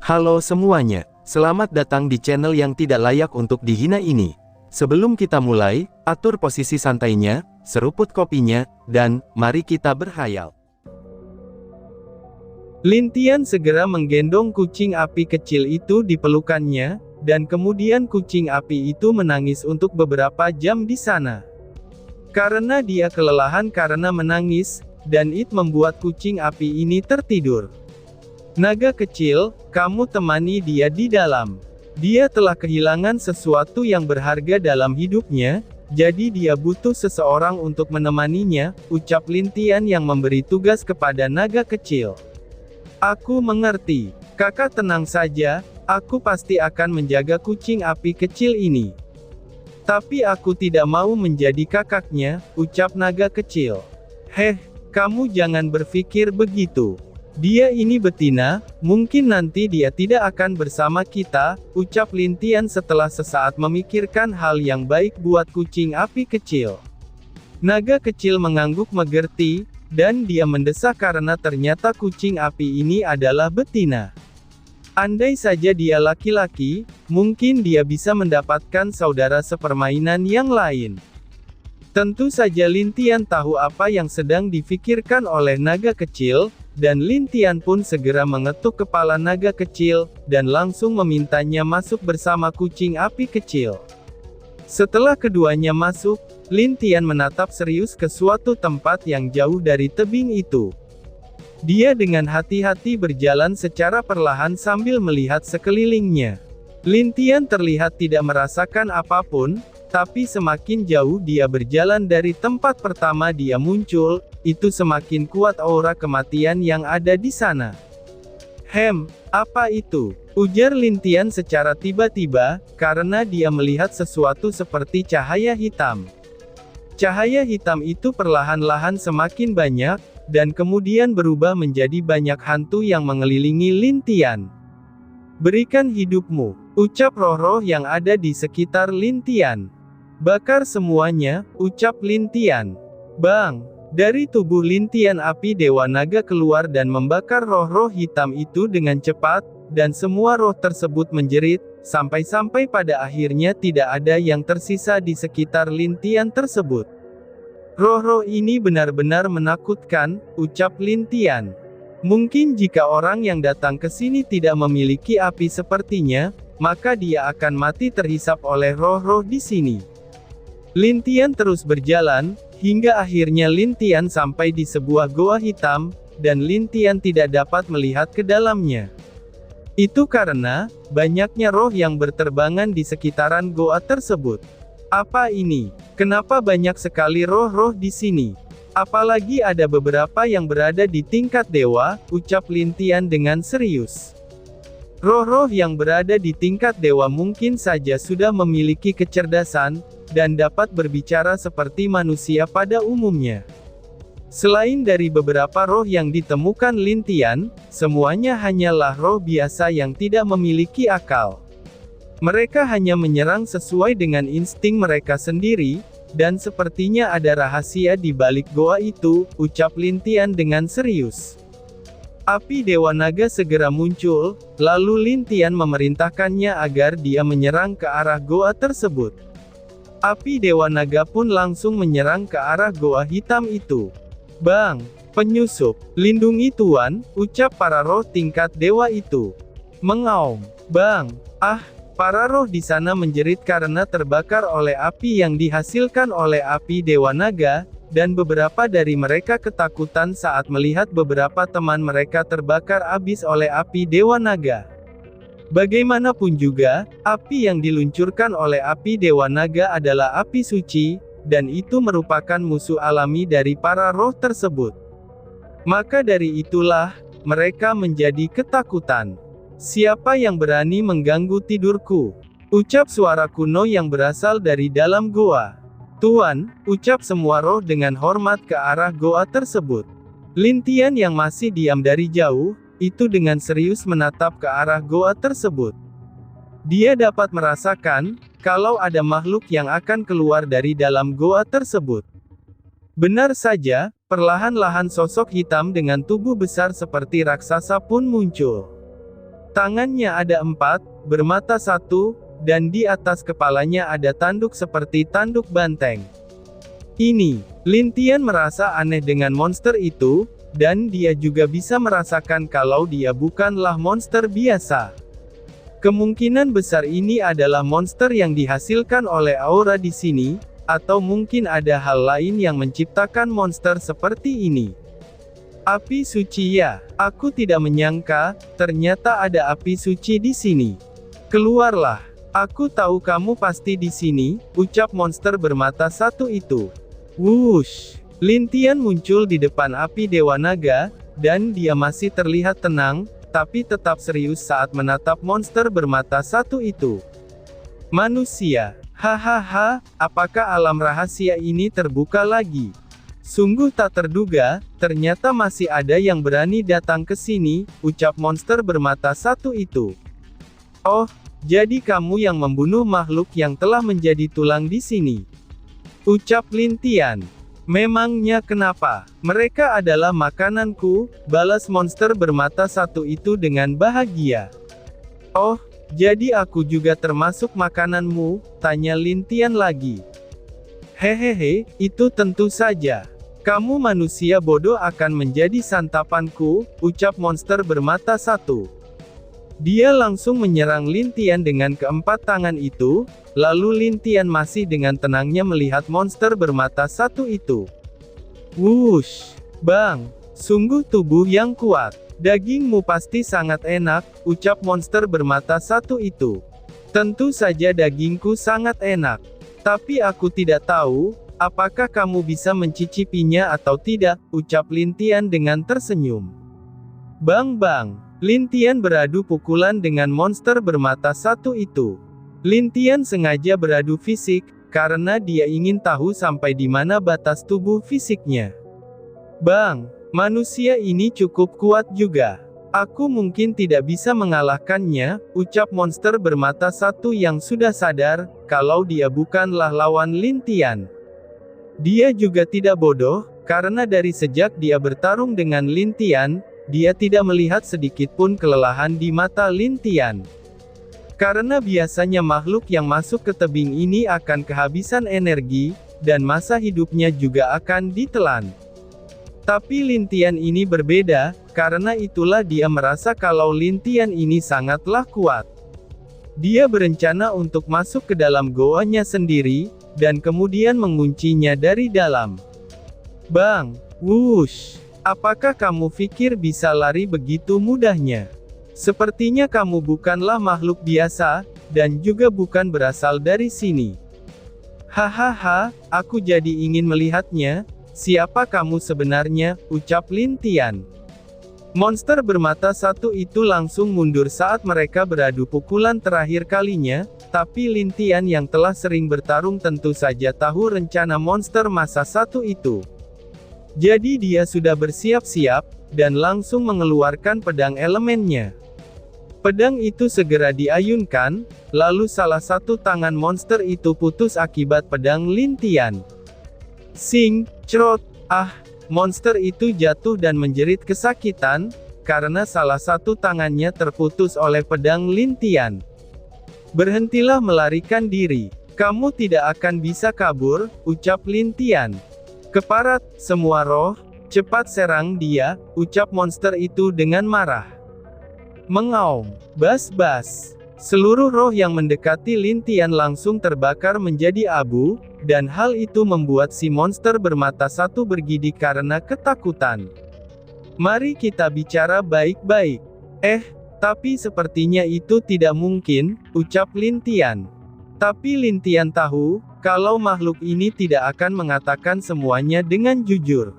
Halo semuanya, selamat datang di channel yang tidak layak untuk dihina ini. Sebelum kita mulai, atur posisi santainya, seruput kopinya, dan mari kita berkhayal. Lintian segera menggendong kucing api kecil itu di pelukannya, dan kemudian kucing api itu menangis untuk beberapa jam di sana. Karena dia kelelahan karena menangis, dan itu membuat kucing api ini tertidur. Naga kecil, kamu temani dia di dalam. Dia telah kehilangan sesuatu yang berharga dalam hidupnya, jadi dia butuh seseorang untuk menemaninya, ucap Lintian yang memberi tugas kepada naga kecil. Aku mengerti. Kakak tenang saja, aku pasti akan menjaga kucing api kecil ini. Tapi aku tidak mau menjadi kakaknya, ucap naga kecil. Heh, kamu jangan berpikir begitu. Dia ini betina, mungkin nanti dia tidak akan bersama kita, ucap Lintian setelah sesaat memikirkan hal yang baik buat kucing api kecil. Naga kecil mengangguk mengerti, dan dia mendesak karena ternyata kucing api ini adalah betina. Andai saja dia laki-laki, mungkin dia bisa mendapatkan saudara sepermainan yang lain. Tentu saja Lintian tahu apa yang sedang difikirkan oleh naga kecil, dan Lintian pun segera mengetuk kepala naga kecil, dan langsung memintanya masuk bersama kucing api kecil. Setelah keduanya masuk, Lintian menatap serius ke suatu tempat yang jauh dari tebing itu. Dia dengan hati-hati berjalan secara perlahan sambil melihat sekelilingnya. Lintian terlihat tidak merasakan apapun, tapi semakin jauh dia berjalan dari tempat pertama dia muncul, itu semakin kuat aura kematian yang ada di sana. Apa itu? Ujar Lintian secara tiba-tiba, karena dia melihat sesuatu seperti cahaya hitam. Cahaya hitam itu perlahan-lahan semakin banyak, dan kemudian berubah menjadi banyak hantu yang mengelilingi Lintian. Berikan hidupmu, ucap roh-roh yang ada di sekitar Lintian. Bakar semuanya, ucap Lintian. Bang! Dari tubuh Lintian api Dewa Naga keluar dan membakar roh-roh hitam itu dengan cepat, dan semua roh tersebut menjerit, sampai-sampai pada akhirnya tidak ada yang tersisa di sekitar Lintian tersebut. Roh-roh ini benar-benar menakutkan, ucap Lintian. Mungkin jika orang yang datang ke sini tidak memiliki api sepertinya, maka dia akan mati terhisap oleh roh-roh di sini. Lintian terus berjalan, hingga akhirnya Lintian sampai di sebuah goa hitam, dan Lintian tidak dapat melihat ke dalamnya. Itu karena, banyaknya roh yang berterbangan di sekitaran goa tersebut. Apa ini? Kenapa banyak sekali roh-roh di sini? Apalagi ada beberapa yang berada di tingkat dewa, ucap Lintian dengan serius. Roh-roh yang berada di tingkat dewa mungkin saja sudah memiliki kecerdasan, dan dapat berbicara seperti manusia pada umumnya. Selain dari beberapa roh yang ditemukan Lintian, semuanya hanyalah roh biasa yang tidak memiliki akal. Mereka hanya menyerang sesuai dengan insting mereka sendiri, dan sepertinya ada rahasia di balik goa itu, ucap Lintian dengan serius. Api Dewa Naga segera muncul, lalu Lintian memerintahkannya agar dia menyerang ke arah goa tersebut. Api Dewa Naga pun langsung menyerang ke arah goa hitam itu. Bang! Penyusup! Lindungi Tuan, ucap para roh tingkat dewa itu. Mengaum! Bang! Para roh di sana menjerit karena terbakar oleh api yang dihasilkan oleh api Dewa Naga, dan beberapa dari mereka ketakutan saat melihat beberapa teman mereka terbakar habis oleh api Dewa Naga. Bagaimanapun juga, api yang diluncurkan oleh api Dewa Naga adalah api suci, dan itu merupakan musuh alami dari para roh tersebut. Maka dari itulah, mereka menjadi ketakutan. Siapa yang berani mengganggu tidurku? Ucap suara kuno yang berasal dari dalam goa. Tuan, ucap semua roh dengan hormat ke arah goa tersebut. Lintian yang masih diam dari jauh, itu dengan serius menatap ke arah goa tersebut. Dia dapat merasakan, kalau ada makhluk yang akan keluar dari dalam goa tersebut. Benar saja, perlahan-lahan sosok hitam dengan tubuh besar seperti raksasa pun muncul. Tangannya ada 4, bermata 1, dan di atas kepalanya ada tanduk seperti tanduk banteng. Ini, Lin Tian merasa aneh dengan monster itu, dan dia juga bisa merasakan kalau dia bukanlah monster biasa. Kemungkinan besar ini adalah monster yang dihasilkan oleh aura di sini, atau mungkin ada hal lain yang menciptakan monster seperti ini. Api suci ya, aku tidak menyangka, ternyata ada api suci di sini. Keluarlah, aku tahu kamu pasti di sini, ucap monster bermata 1 itu. Wush, Lin Tian muncul di depan api Dewa Naga, dan dia masih terlihat tenang, tapi tetap serius saat menatap monster bermata 1 itu. Manusia, hahaha, apakah alam rahasia ini terbuka lagi? Sungguh tak terduga, ternyata masih ada yang berani datang ke sini, ucap monster bermata 1 itu. Oh, jadi kamu yang membunuh makhluk yang telah menjadi tulang di sini, ucap Lin Tian. Memangnya kenapa? Mereka adalah makananku, balas monster bermata 1 itu dengan bahagia. Oh, jadi aku juga termasuk makananmu, tanya Lin Tian lagi. Hehehe, itu tentu saja. Kamu manusia bodoh akan menjadi santapanku, ucap monster bermata 1. Dia langsung menyerang Lin Tian dengan keempat tangan itu, lalu Lin Tian masih dengan tenangnya melihat monster bermata 1 itu. Wush, bang, sungguh tubuh yang kuat. Dagingmu pasti sangat enak, ucap monster bermata 1 itu. Tentu saja dagingku sangat enak. Tapi aku tidak tahu, apakah kamu bisa mencicipinya atau tidak, ucap Lin Tian dengan tersenyum. Bang, Lin Tian beradu pukulan dengan monster bermata 1 itu. Lin Tian sengaja beradu fisik, karena dia ingin tahu sampai di mana batas tubuh fisiknya. Bang, manusia ini cukup kuat juga. Aku mungkin tidak bisa mengalahkannya, ucap monster bermata 1 yang sudah sadar, kalau dia bukanlah lawan Lin Tian. Dia juga tidak bodoh, karena dari sejak dia bertarung dengan Lin Tian, dia tidak melihat sedikitpun kelelahan di mata Lin Tian. Karena biasanya makhluk yang masuk ke tebing ini akan kehabisan energi, dan masa hidupnya juga akan ditelan. Tapi Lin Tian ini berbeda, karena itulah dia merasa kalau Lin Tian ini sangatlah kuat. Dia berencana untuk masuk ke dalam goanya sendiri, dan kemudian menguncinya dari dalam. Bang, wush. Apakah kamu pikir bisa lari begitu mudahnya? Sepertinya kamu bukanlah makhluk biasa, dan juga bukan berasal dari sini. Hahaha, aku jadi ingin melihatnya. Siapa kamu sebenarnya, ucap Lin Tian. Monster bermata 1 itu langsung mundur saat mereka beradu pukulan terakhir kalinya, tapi Lin Tian yang telah sering bertarung tentu saja tahu rencana monster masa 1 itu. Jadi dia sudah bersiap-siap, dan langsung mengeluarkan pedang elemennya. Pedang itu segera diayunkan, lalu salah satu tangan monster itu putus akibat pedang Lin Tian. Sing, crot, monster itu jatuh dan menjerit kesakitan, karena salah satu tangannya terputus oleh pedang Lin Tian. Berhentilah melarikan diri, kamu tidak akan bisa kabur, ucap Lin Tian. Keparat, semua roh, cepat serang dia, ucap monster itu dengan marah. Mengaum, bas-bas. Seluruh roh yang mendekati Lin Tian langsung terbakar menjadi abu, dan hal itu membuat si monster bermata 1 bergidik karena ketakutan. Mari kita bicara baik-baik. Tapi sepertinya itu tidak mungkin, ucap Lin Tian. Tapi Lin Tian tahu, kalau makhluk ini tidak akan mengatakan semuanya dengan jujur.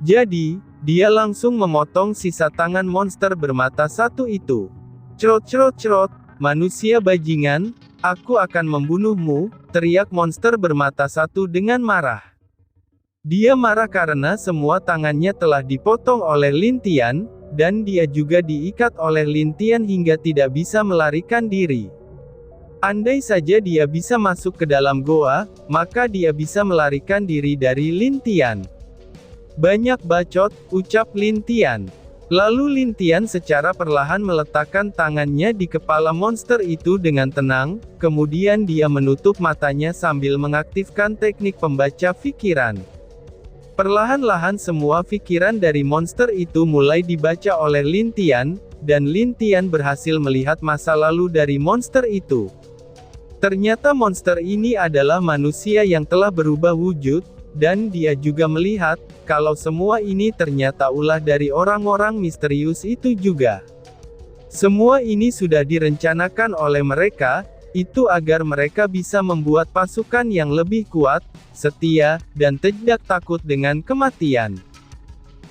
Jadi, dia langsung memotong sisa tangan monster bermata 1 itu. Crot, manusia bajingan, aku akan membunuhmu, teriak monster bermata 1 dengan marah. Dia marah karena semua tangannya telah dipotong oleh Lin Tian, dan dia juga diikat oleh Lin Tian hingga tidak bisa melarikan diri. Andai saja dia bisa masuk ke dalam goa, maka dia bisa melarikan diri dari Lin Tian. Banyak bacot, ucap Lin Tian. Lalu Lin Tian secara perlahan meletakkan tangannya di kepala monster itu dengan tenang, kemudian dia menutup matanya sambil mengaktifkan teknik pembaca pikiran. Perlahan-lahan semua pikiran dari monster itu mulai dibaca oleh Lin Tian, dan Lin Tian berhasil melihat masa lalu dari monster itu. Ternyata monster ini adalah manusia yang telah berubah wujud, dan dia juga melihat, kalau semua ini ternyata ulah dari orang-orang misterius itu juga. Semua ini sudah direncanakan oleh mereka, itu agar mereka bisa membuat pasukan yang lebih kuat, setia, dan tidak takut dengan kematian.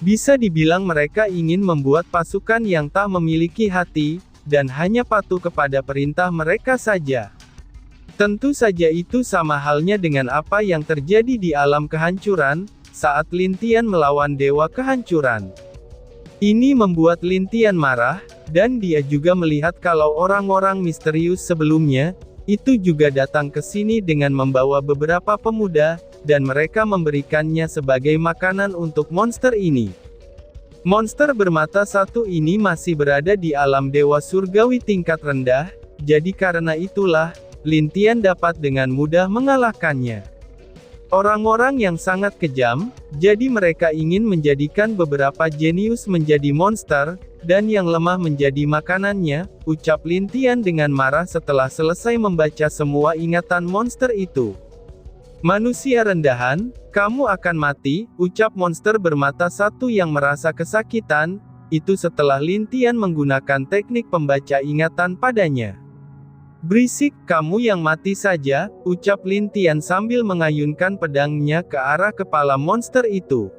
Bisa dibilang mereka ingin membuat pasukan yang tak memiliki hati, dan hanya patuh kepada perintah mereka saja. Tentu saja itu sama halnya dengan apa yang terjadi di alam kehancuran, saat Lin Tian melawan Dewa Kehancuran. Ini membuat Lin Tian marah, dan dia juga melihat kalau orang-orang misterius sebelumnya, itu juga datang ke sini dengan membawa beberapa pemuda, dan mereka memberikannya sebagai makanan untuk monster ini. Monster bermata satu ini masih berada di alam Dewa Surgawi tingkat rendah, jadi karena itulah, Lin Tian dapat dengan mudah mengalahkannya. Orang-orang yang sangat kejam, jadi mereka ingin menjadikan beberapa jenius menjadi monster, dan yang lemah menjadi makanannya, ucap Lin Tian dengan marah setelah selesai membaca semua ingatan monster itu. Manusia rendahan, kamu akan mati, ucap monster bermata satu yang merasa kesakitan, itu setelah Lin Tian menggunakan teknik pembaca ingatan padanya. Berisik, kamu yang mati saja, ucap Lin Tian sambil mengayunkan pedangnya ke arah kepala monster itu.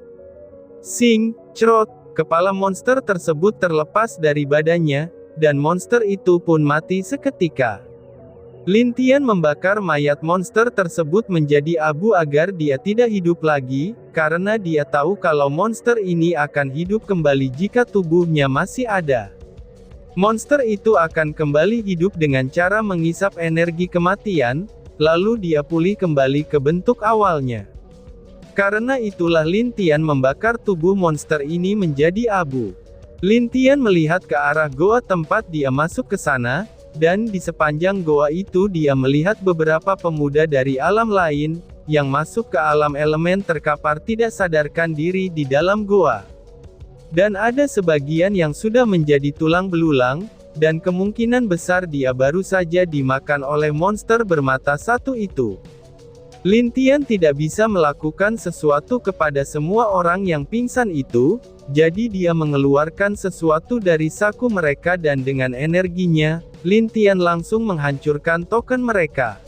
Sing, cerot, kepala monster tersebut terlepas dari badannya, dan monster itu pun mati seketika. Lin Tian membakar mayat monster tersebut menjadi abu agar dia tidak hidup lagi, karena dia tahu kalau monster ini akan hidup kembali jika tubuhnya masih ada. Monster itu akan kembali hidup dengan cara mengisap energi kematian, lalu dia pulih kembali ke bentuk awalnya. Karena itulah Lin Tian membakar tubuh monster ini menjadi abu. Lin Tian melihat ke arah goa tempat dia masuk ke sana, dan di sepanjang goa itu dia melihat beberapa pemuda dari alam lain, yang masuk ke alam elemen terkapar tidak sadarkan diri di dalam goa. Dan ada sebagian yang sudah menjadi tulang belulang, dan kemungkinan besar dia baru saja dimakan oleh monster bermata satu itu. Lin Tian tidak bisa melakukan sesuatu kepada semua orang yang pingsan itu, jadi dia mengeluarkan sesuatu dari saku mereka dan dengan energinya, Lin Tian langsung menghancurkan token mereka.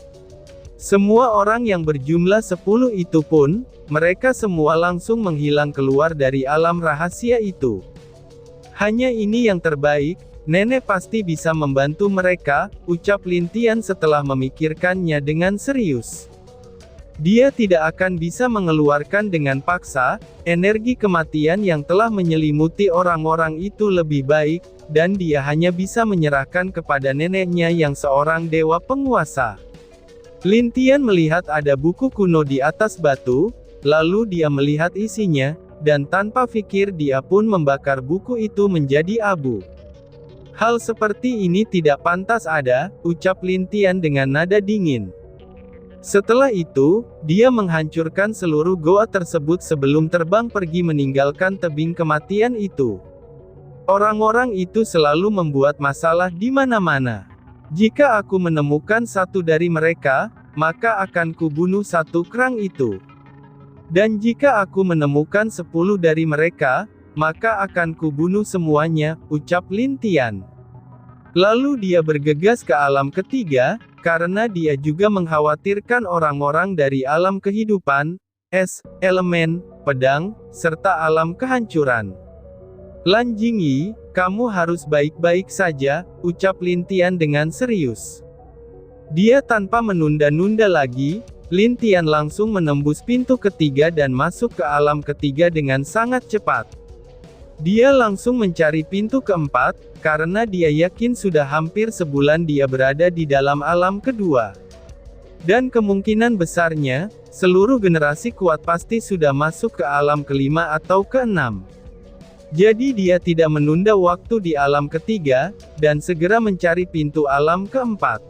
Semua orang yang berjumlah 10 itu pun, mereka semua langsung menghilang keluar dari alam rahasia itu. Hanya ini yang terbaik, nenek pasti bisa membantu mereka, ucap Lin Tian setelah memikirkannya dengan serius. Dia tidak akan bisa mengeluarkan dengan paksa, energi kematian yang telah menyelimuti orang-orang itu lebih baik, dan dia hanya bisa menyerahkan kepada neneknya yang seorang dewa penguasa. Lin Tian melihat ada buku kuno di atas batu, lalu dia melihat isinya, dan tanpa pikir dia pun membakar buku itu menjadi abu. Hal seperti ini tidak pantas ada, ucap Lin Tian dengan nada dingin. Setelah itu, dia menghancurkan seluruh goa tersebut sebelum terbang pergi meninggalkan tebing kematian itu. Orang-orang itu selalu membuat masalah di mana-mana. Jika aku menemukan satu dari mereka, maka akan kubunuh satu kerang itu. Dan jika aku menemukan 10 dari mereka, maka akan kubunuh semuanya, ucap Lin Tian. Lalu dia bergegas ke alam ketiga, karena dia juga mengkhawatirkan orang-orang dari alam kehidupan, es, elemen, pedang, serta alam kehancuran. Lan Jingyi, kamu harus baik-baik saja, ucap Lin Tian dengan serius. Dia tanpa menunda-nunda lagi, Lin Tian langsung menembus pintu ketiga dan masuk ke alam ketiga dengan sangat cepat. Dia langsung mencari pintu keempat, karena dia yakin sudah hampir sebulan dia berada di dalam alam kedua. Dan kemungkinan besarnya, seluruh generasi kuat pasti sudah masuk ke alam kelima atau keenam. Jadi dia tidak menunda waktu di alam ketiga, dan segera mencari pintu alam keempat.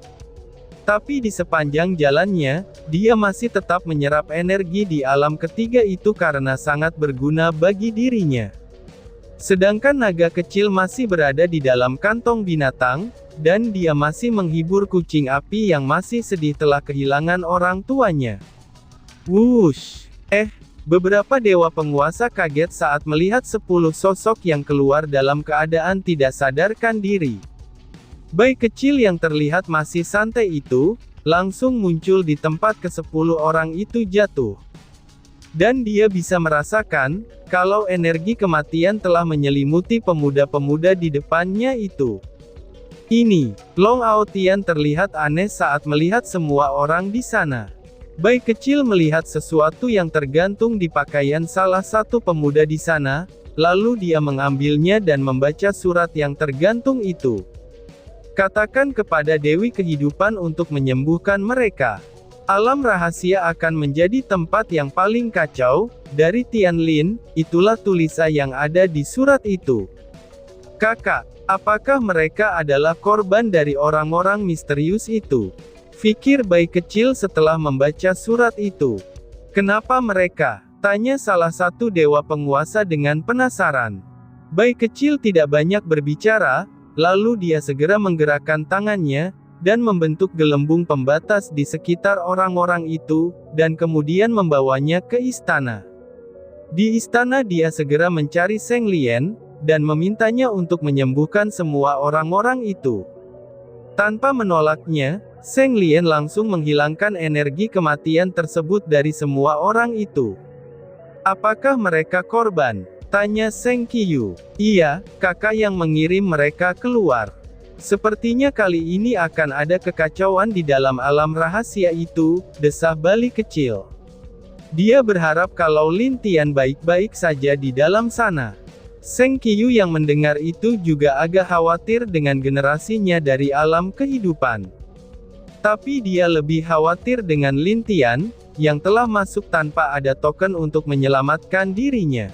Tapi di sepanjang jalannya, dia masih tetap menyerap energi di alam ketiga itu karena sangat berguna bagi dirinya. Sedangkan naga kecil masih berada di dalam kantong binatang, dan dia masih menghibur kucing api yang masih sedih telah kehilangan orang tuanya. Wush! Beberapa dewa penguasa kaget saat melihat 10 sosok yang keluar dalam keadaan tidak sadarkan diri. Bayi kecil yang terlihat masih santai itu, langsung muncul di tempat ke-10 orang itu jatuh. Dan dia bisa merasakan, kalau energi kematian telah menyelimuti pemuda-pemuda di depannya itu. Ini, Long Aotian terlihat aneh saat melihat semua orang di sana. Bayi kecil melihat sesuatu yang tergantung di pakaian salah satu pemuda di sana, lalu dia mengambilnya dan membaca surat yang tergantung itu. Katakan kepada Dewi Kehidupan untuk menyembuhkan mereka. Alam rahasia akan menjadi tempat yang paling kacau, dari Tianlin, itulah tulisan yang ada di surat itu. Kakak, apakah mereka adalah korban dari orang-orang misterius itu? Fikir bayi kecil setelah membaca surat itu. Kenapa mereka? Tanya salah satu dewa penguasa dengan penasaran. Bayi kecil tidak banyak berbicara, lalu dia segera menggerakkan tangannya, dan membentuk gelembung pembatas di sekitar orang-orang itu, dan kemudian membawanya ke istana. Di istana dia segera mencari Zheng Lian, dan memintanya untuk menyembuhkan semua orang-orang itu. Tanpa menolaknya, Zheng Lian langsung menghilangkan energi kematian tersebut dari semua orang itu. Apakah mereka korban? Tanya Zheng Qiyu. Iya, kakak yang mengirim mereka keluar. Sepertinya kali ini akan ada kekacauan di dalam alam rahasia itu, desah Bali kecil. Dia berharap kalau Lin Tian baik-baik saja di dalam sana. Zheng Qiyu yang mendengar itu juga agak khawatir dengan generasinya dari alam kehidupan. Tapi dia lebih khawatir dengan Lin Tian, yang telah masuk tanpa ada token untuk menyelamatkan dirinya.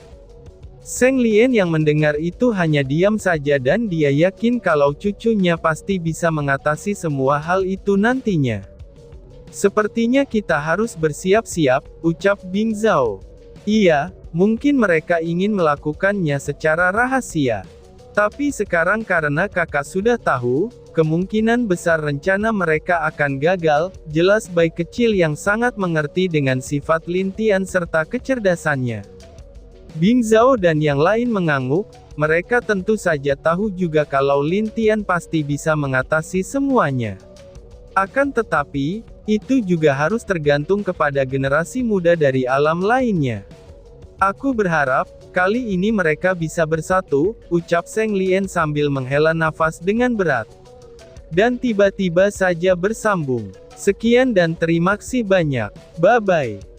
Zheng Lian yang mendengar itu hanya diam saja dan dia yakin kalau cucunya pasti bisa mengatasi semua hal itu nantinya. Sepertinya kita harus bersiap-siap, ucap Bing Zhao. Iya, mungkin mereka ingin melakukannya secara rahasia. Tapi sekarang karena kakak sudah tahu, kemungkinan besar rencana mereka akan gagal, jelas bayi kecil yang sangat mengerti dengan sifat Lin Tian serta kecerdasannya. Bing Zhao dan yang lain mengangguk, mereka tentu saja tahu juga kalau Lin Tian pasti bisa mengatasi semuanya. Akan tetapi, itu juga harus tergantung kepada generasi muda dari alam lainnya. Aku berharap, kali ini mereka bisa bersatu, ucap Zheng Lian sambil menghela nafas dengan berat. Dan tiba-tiba saja bersambung. Sekian dan terima kasih banyak. Bye-bye.